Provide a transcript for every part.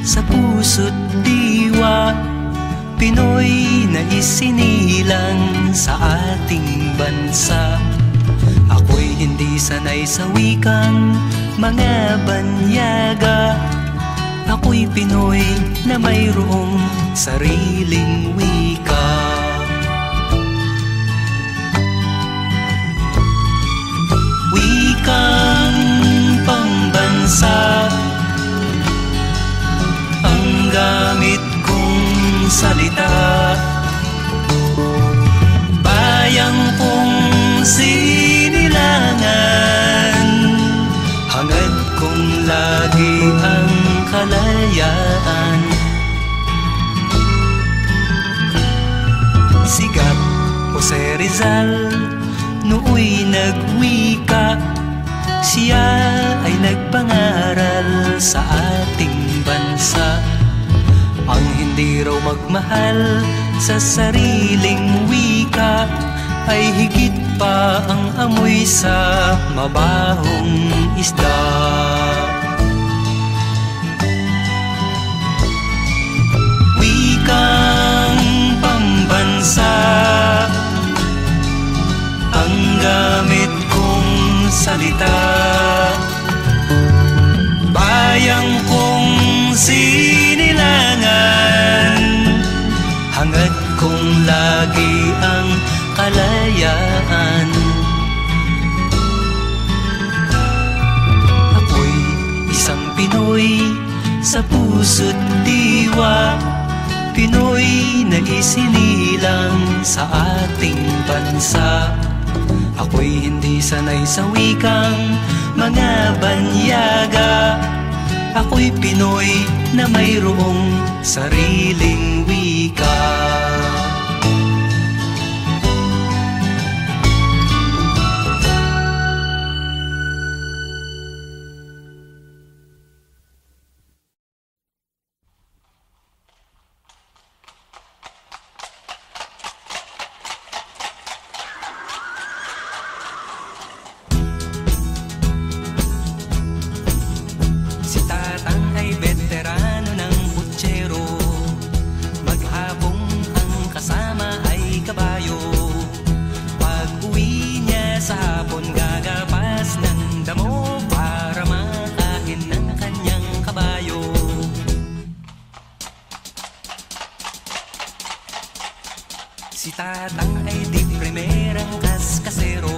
sa puso't diwa, Pinoy na isinilang sa ating bansa. Ako'y hindi sanay sa wikang mga banyaga. Ako'y Pinoy na mayroong sariling wika. Wikang pambansa ang gamit kong salita. Bayang kong sinilangan, hangad kong lagi ang kalayaan. Sigat Jose Rizal nooy nagwika, siya ay nagpangaral sa ating bansa. Ang hindi raw magmahal sa sariling wika ay higit pa ang amoy sa mabahong isda. Wikang pambansa ang gamit kong salita. Bayang kong sinilangan, hangad kong lagi ang kalayaan. Ako'y isang Pinoy sa puso't diwa, Pinoy na isinilang sa ating bansa. Ako'y hindi sanay sa wikang mga banyaga. Ako'y Pinoy na mayroong sariling wika. Si tatang ay di primerang kaskasero,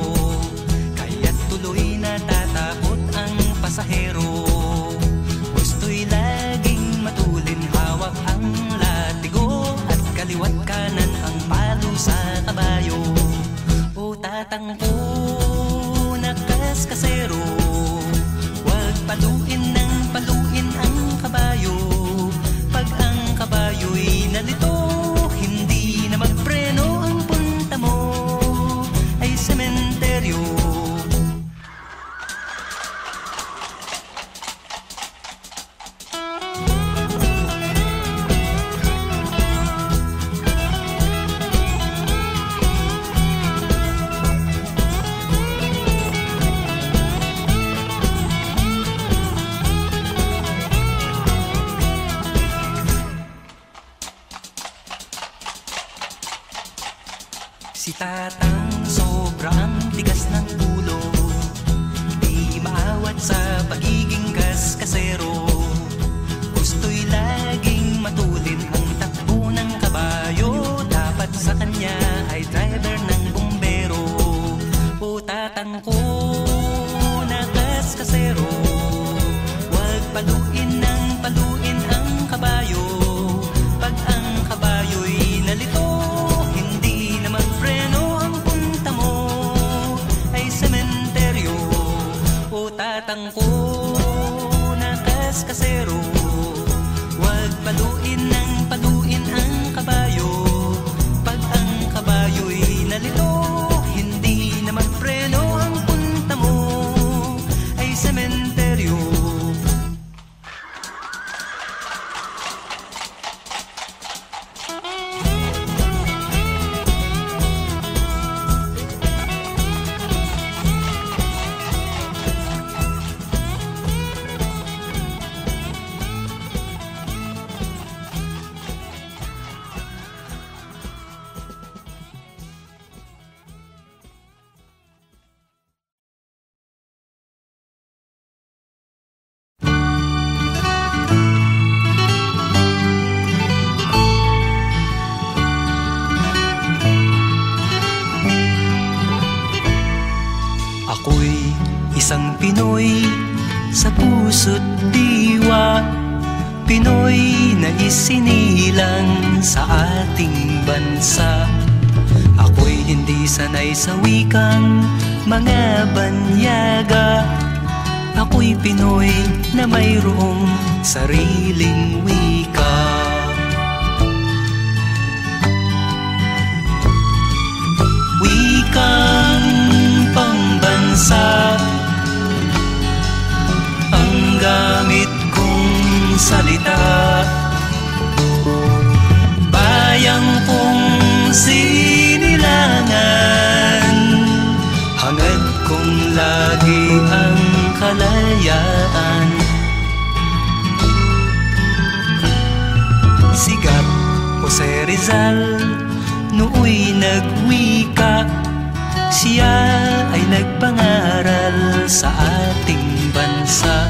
kaya't tuloy natatakot ang pasahero. Gusto'y laging matulin, hawak ang latigo, at kaliwat kanan ang palo sa kabayo. O tatang ko na kaskasero, huwag paluin ang kabayo. Pag ang kabayo'y nalito, hindi na magpreno, ang punta mo ay sementeryo. Si tatang sobrang tigas ng ulo, di maawat sa pagiging kaskasero. Gusto'y laging matulin ang takbo ng kabayo, dapat sa kanya ay driver ng bumbero. O tatang ko na kaskasero, huwag paluin ang kabayo. Pag ang kabayo'y nalito, tatang ko Pinoy na isinilang sa ating bansa. Ako'y hindi sanay sa wikang mga banyaga. Ako'y Pinoy na mayroong sariling wika. Wikang pambansa ang gamit kong salita. Bayang kong sinilangan, hangad kong lagi ang kalayaan. Sigat Jose Rizal nooy nagwika. Siya ay nagpangaral sa ating bansa.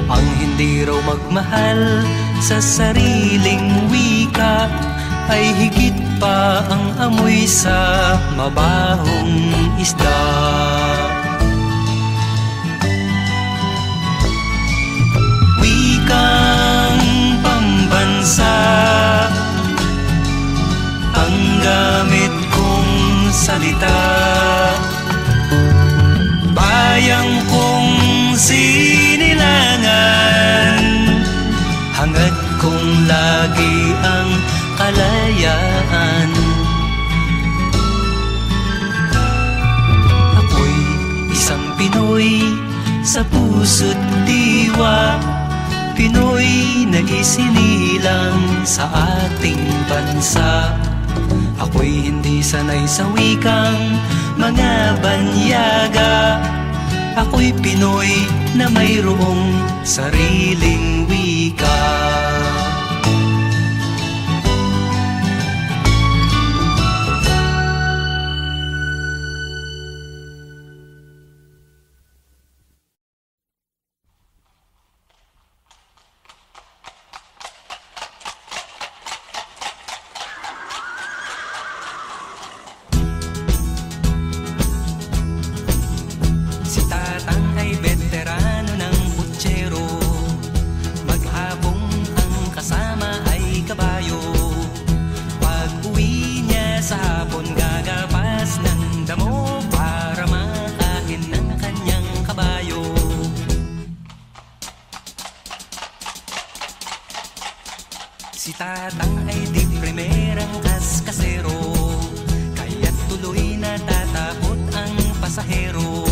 Ang hindi raw magmahal sa sariling wika ay higit pa ang amoy sa mabahong isda. Wikang pambansa ang gamit kong salita. Bayang kong sinilangan, hangad kong lagi ang kalayaan. Ako'y isang Pinoy sa puso't diwa, Pinoy na isinilang sa ating bansa. Ako'y hindi sanay sa wikang mga banyaga. Ako'y Pinoy na mayroong sariling wika. Si Tatang ay veterano ng putsero, maghapong ang kasama ay kabayo. Pag uwi niya sa hapon, gagapas ng damo para makain ng kanyang kabayo. Si Tatang ay di primerang kaskasero, kaya't tuloy natatakot ang pasahero.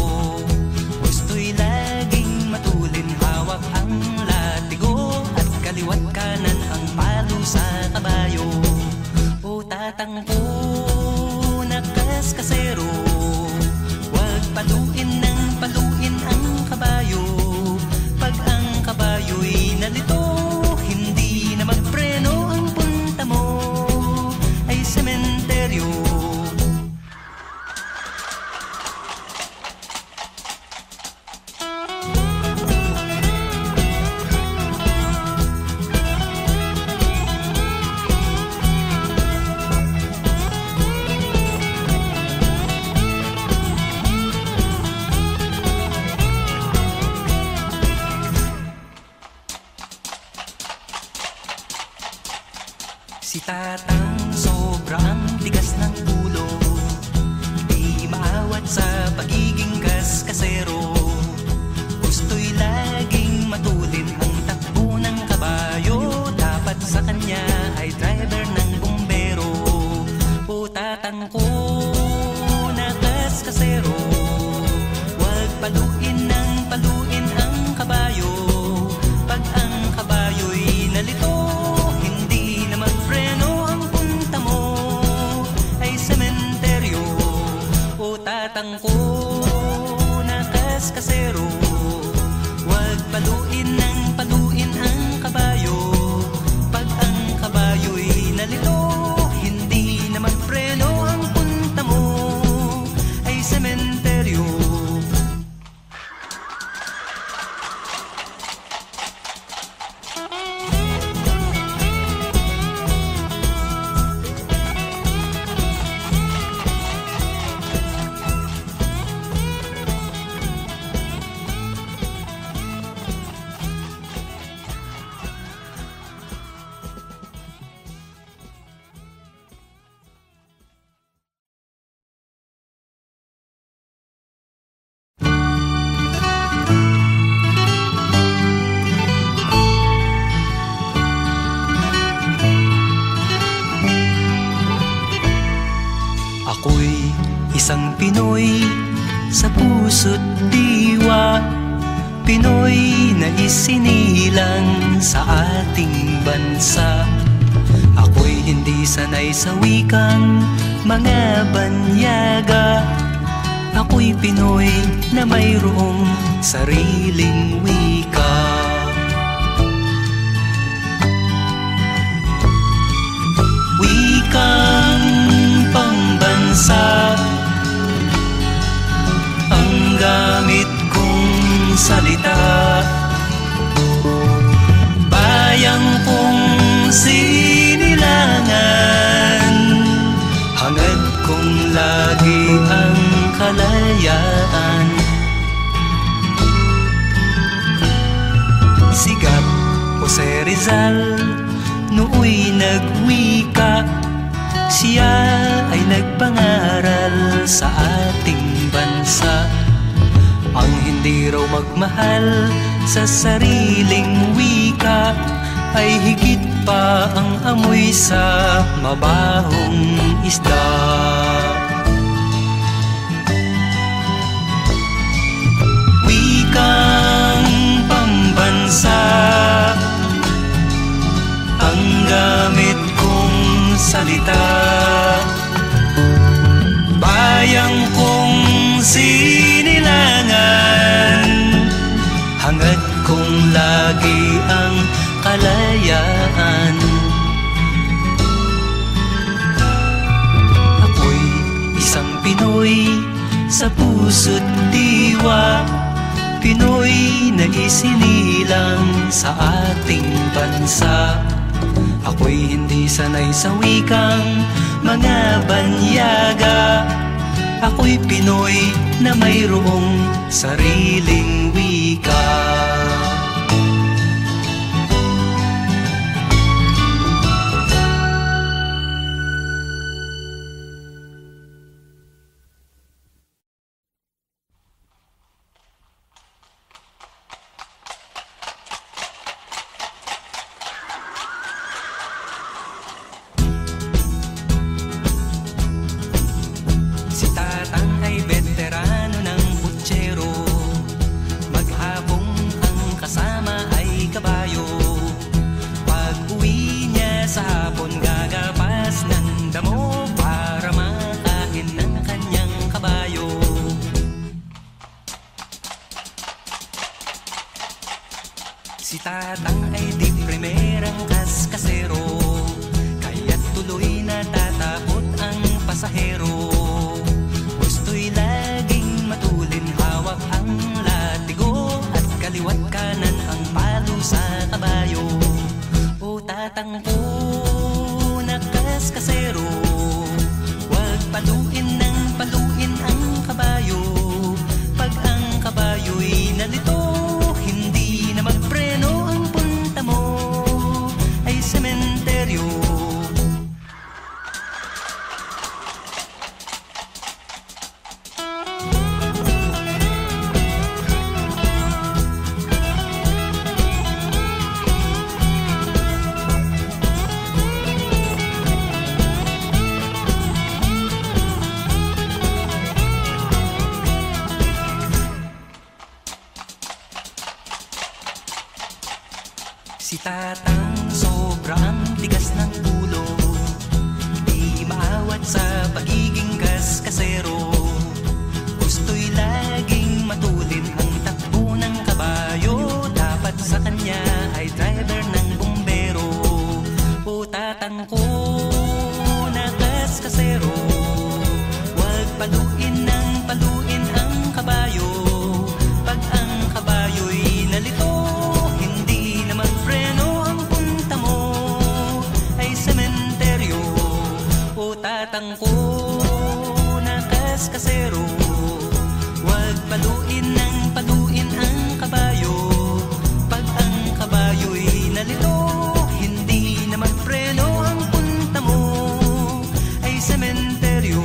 Gusto'y laging matulin, hawak ang latigo at kaliwat kanan ang palo sa kabayo. O Tatang ko na kaskasero, huwag paluin ng paluin ang kabayo. Pag ang kabayo'y nalito, hindi na magpreno, ang punta mo ay sementeryo. Si Tatang sobrang tigas ng ulo, di maawat sa pagiging kaskasero. Gusto'y laging matulin ang takbo ng kabayo, dapat sa kanya ay driver ng bumbero. O Tatang ko na kaskasero, huwag paluin ng paluin ang kabayo. Pag ang kabayo'y nalito, Tatang ko na kaskasero, huwag paluin ng paluin ang kabayo. Pag ang kabayo'y nalito, hindi na magpreno, ang punta mo ay sementeryo. Isang Pinoy sa puso't diwa, Pinoy na isinilang sa ating bansa. Ako'y hindi sanay sa wikang mga banyaga. Ako'y Pinoy na mayroong sariling wika. Wikang pambansa ang gamit kong salita. Bayang kong sinilangan, hangad kong lagi ang kalayaan. Sigat Jose Rizal nooy nagwika, siya ay nagpangaral sa ating bansa. Ang hindi raw magmahal sa sariling wika ay higit pa ang amoy sa mabahong isda. Wikang pambansa ang gamit kong salita. Bayang kong sinilangan, hangad kong lagi ang kalayaan. Ako'y isang Pinoy sa puso't diwa, Pinoy na isinilang sa ating bansa. Ako'y hindi sanay sa wikang mga banyaga. Ako'y Pinoy na mayroong sariling wika. Si Tatang ay veterano ng putsero, maghapong ang kasama ay kabayo. Pag uwi niya sa hapon, gagapas ng damo para makain ng kanyang kabayo. Si Tatang ay di primerang kaskasero, kaya't tuloy natatakot ang pasahero. Gusto'y laging matulin, hawak ang latigo at kaliwat kanan ang palo sa kabayo. O Tatang ko na kaskasero, huwag paluin ng paluin ang kabayo. Pag ang kabayo'y nalito, hindi na magpreno, ang punta mo ay sementeryo. Si Tatang sobrang tigas ng ulo, di maawat sa pagiging kaskasero. Gusto'y laging matulin ang takbo ng kabayo, dapat sa kanya ay driver ng bumbero. O Tatang ko na kaskasero, huwag paluin ng paluin ang kabayo. Pag ang kabayo'y nalito, hindi na magpreno, ang punta mo ay sementeryo. O Tatang ko na kaskasero, huwag paluin ng paluin ang kabayo. Pag ang kabayo'y nalito, hindi na magpreno, ang punta mo ay sementeryo.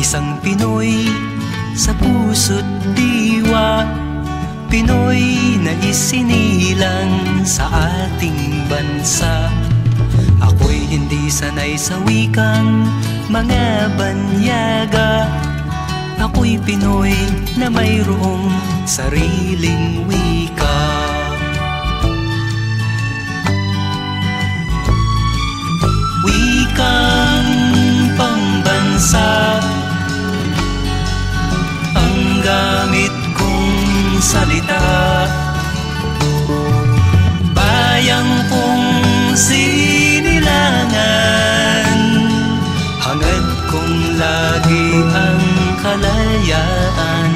Isang Pinoy sa puso't diwa, Pinoy na isinilang sa ating bansa. Ako'y hindi sanay sa wikang mga banyaga. Ako'y Pinoy na mayroong sariling wika. Wikang pambansa ang gamit kong salita. Bayang kong sinilangan, hangad kong lagi ang kalayaan.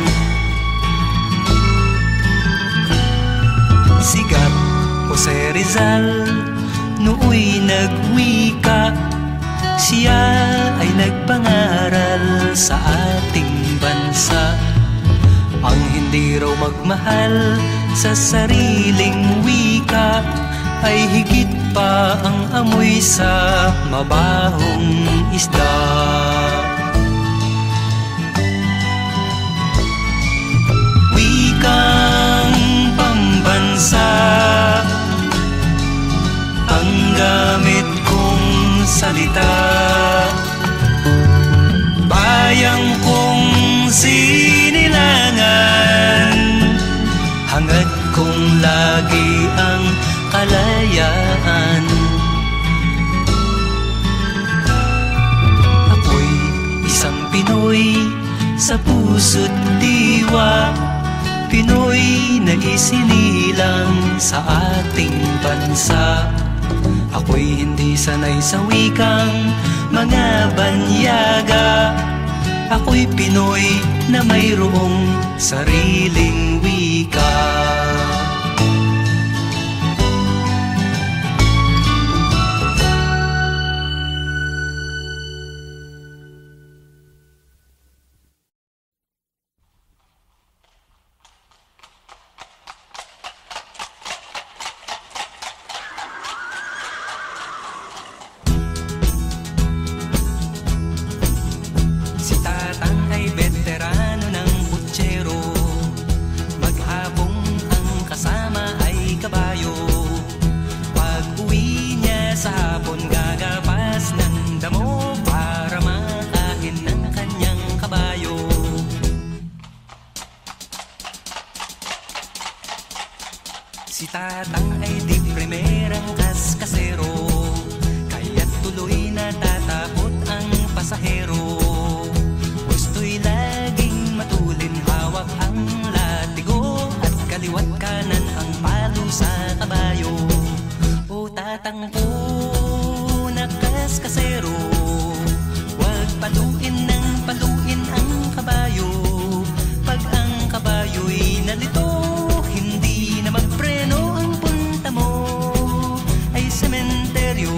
Sigat Jose Rizal nooy nagwika, siya ay nagpangaral sa ating bansa. Ang hindi raw magmahal sa sariling wika ay higit pa ang amoy sa mabahong isda. Wikang pambansa ang gamit kong salita. Bayang kong sinilangan, hangad kong lagi ang kalayaan. Ako'y isang Pinoy sa puso't diwa, Pinoy na isinilang sa ating bansa. Ako'y hindi sanay sa wikang mga banyaga. Ako'y Pinoy na mayroong sariling wika. Si Tatang ay di primerang kaskasero, kaya't tuloy natatakot ang pasahero. Gusto'y laging matulin, hawak ang latigo, at kaliwat kanan ang palo sa kabayo. O Tatang ko na kaskasero, huwag paluin ang kabayo. Pag ang kabayo'y nalito, hindi na magpreno, ang punta mo ay sementeryo.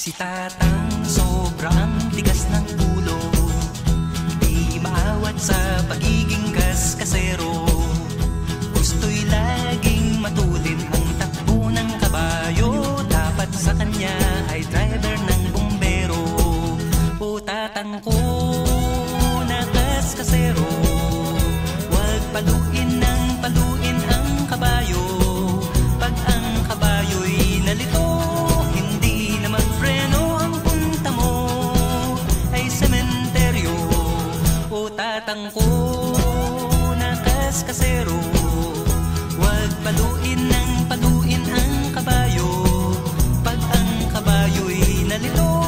Si Tatang sobrang tigas ng ulo, di maawat sa pagiging kaskasero. Gusto'y laging matulin ang takbo ng kabayo, dapat sa kanya ay driver ng bumbero. O Tatang ko na kaskasero, huwag paluin ang kabayo. Pag ang kabayo'y nalito, Tatang ko na kaskasero, huwag paluin ang kabayo. Pag ang kabayo'y nalito,